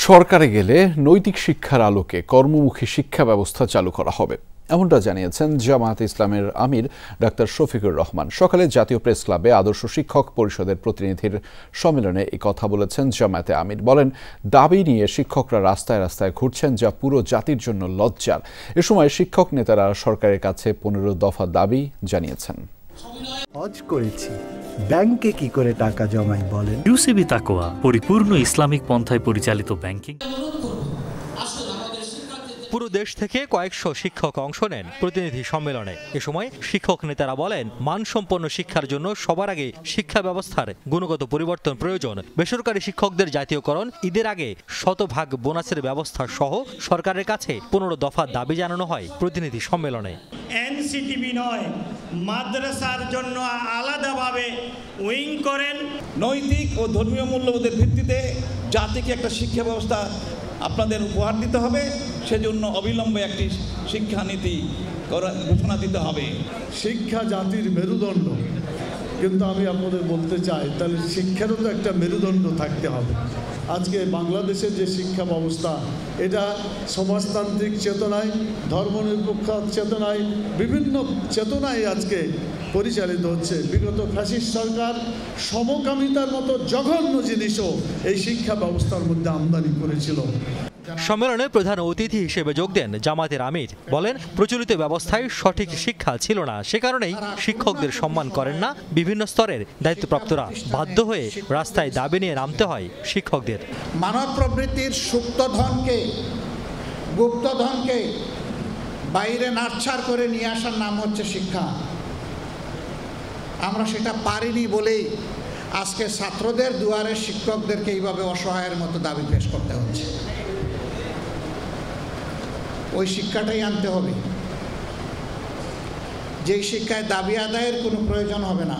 সরকারে গেলে নৈতিক শিক্ষার আলোকে কর্মমুখী শিক্ষা ব্যবস্থা চালু করা হবে, এমনটা জানিয়েছেন জামায়াতে ইসলামের আমির ডাক্তার শফিকুর রহমান। সকালে জাতীয় প্রেস ক্লাবে আদর্শ শিক্ষক পরিষদের প্রতিনিধির সম্মেলনে এই কথা বলেছেন জামায়াতে আমির। বলেন, দাবি নিয়ে শিক্ষকরা রাস্তায় রাস্তায় ঘুরছেন, যা পুরো জাতির জন্য লজ্জার। এ সময় শিক্ষক নেতারা সরকারের কাছে 15 দফা দাবি জানিয়েছেন। হজ করেছি, ব্যাংকে কি করে টাকা জমাই বলেন? ইউসিবি তাকওয়া পরিপূর্ণ ইসলামিক পন্থায় পরিচালিত ব্যাংকিং। পুরো দেশ থেকে কয়েকশো শিক্ষক অংশ নেন প্রতিনিধি সম্মেলনে। এ সময় শিক্ষক নেতারা বলেন, মানসম্পন্ন শিক্ষার জন্য সবার আগে শিক্ষা ব্যবস্থার গুণগত পরিবর্তন প্রয়োজন। বেসরকারি শিক্ষকদের জাতীয়করণ, ঈদের আগে শতভাগ বোনাসের ব্যবস্থা সহ সরকারের কাছে 15 দফা দাবি জানানো হয় প্রতিনিধি সম্মেলনে। এনসিটিভি নয়, মাদ্রাসার জন্য আলাদাভাবে উইং করেন। নৈতিক ও ধর্মীয় মূল্যবোধের ভিত্তিতে জাতিকে একটা শিক্ষা ব্যবস্থা আপনাদের উপহার দিতে হবে। সেজন্য অবিলম্বে একটি শিক্ষানীতি ঘোষণা দিতে হবে। শিক্ষা জাতির মেরুদণ্ড, কিন্তু আমি আপনাদের বলতে চাই, তাহলে শিক্ষারও তো একটা মেরুদণ্ড থাকতে হবে। আজকে বাংলাদেশের যে শিক্ষা ব্যবস্থা, এটা সমাজতান্ত্রিক চেতনায়, ধর্মনিরপেক্ষ চেতনায়, বিভিন্ন চেতনায় আজকে পরিচালিত হচ্ছে। বিগত ফ্যাসিস্ট সরকার সমকামিতার মতো জঘন্য জিনিসও এই শিক্ষা ব্যবস্থার মধ্যে আমদানি করেছিল। সম্মেলনে প্রধান অতিথি হিসেবে যোগ দেন জামায়াতের আমির। বলেন, প্রচলিত ব্যবস্থায় সঠিক শিক্ষা ছিল না, সে কারণেই শিক্ষকদের সম্মান করেন না বিভিন্ন স্তরের দায়িত্বপ্রাপ্তরা। বাধ্য হয়ে রাস্তায় দাবি নিয়ে নামতে হয় শিক্ষকদের। মানব প্রবৃত্তির সুপ্তধনকে, গুপ্তধনকে বাইরে নাড়ছাড় করে নিয়ে আসার নাম হচ্ছে শিক্ষা। আমরা সেটা পারিনি বলেই আজকে ছাত্রদের দুয়ারে শিক্ষকদেরকে এইভাবে অসহায়ের মতো দাবি পেশ করতে হচ্ছে। ওই শিক্ষাটাই আনতে হবে, যেই শিক্ষায় দাবি আদায়ের কোনো প্রয়োজন হবে না।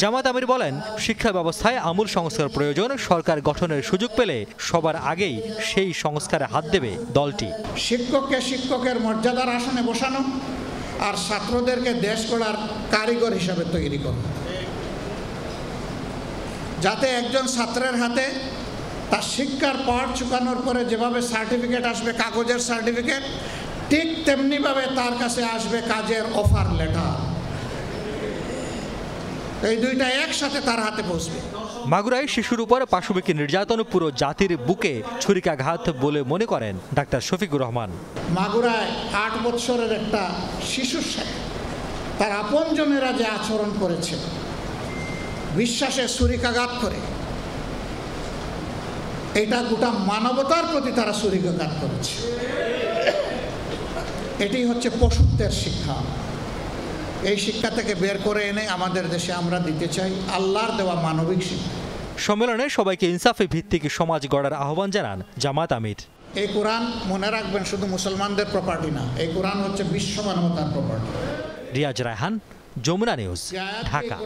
জামায়াত আমির বলেন, শিক্ষা ব্যবস্থায় আমূল সংস্কার প্রয়োজন। সরকার গঠনের সুযোগ পেলে সবার আগেই সেই সংস্কারে হাত দেবে দলটি। শিক্ষককে শিক্ষকের মর্যাদার আসনে বসানো আর ছাত্রদেরকে দেশ গড়ার কারিগর হিসাবে তৈরি করো, যাতে একজন ছাত্রের হাতে তার শিক্ষার পাঠ চুকানোর পরে যেভাবে সার্টিফিকেট আসবে, কাগজের সার্টিফিকেট, ঠিক তেমনিভাবে তার কাছে আসবে কাজের অফার লেটার। এই দুইটা একসাথে তার হাতে পৌঁছবে। মাগুরায় শিশুর উপর পাশবিক নির্যাতন পুরো জাতির বুকে ছুরিকাঘাত বলে মনে করেন ডাক্তার শফিকুর রহমান। মাগুরায় 8 বছরের একটা শিশুর সাথে তার আপনজনেরা যে আচরণ করেছে, বিশ্বাসে ছুরিকাঘাত করে, এটা গোটা মানবতার প্রতি তারা ছুরিকাঘাত করেছে। এটি হচ্ছে পশুত্বের শিক্ষা। এই শিক্ষা থেকে বের করে এনে আমাদের দেশে আমরা দিতে চাই আল্লাহর দেওয়া মানবিক শিক্ষা। সম্মেলনে সবাইকে ইনসাফে ভিত্তিক সমাজ গড়ার আহ্বান জানান জামায়াত আমির। এই কোরআন মনে রাখবেন শুধু মুসলমানদের প্রপার্টি না, এই কোরআন হচ্ছে বিশ্ব মানবতার প্রপার্টি। রিয়াজ রায়হান, যমুনা নিউজ, ঢাকা।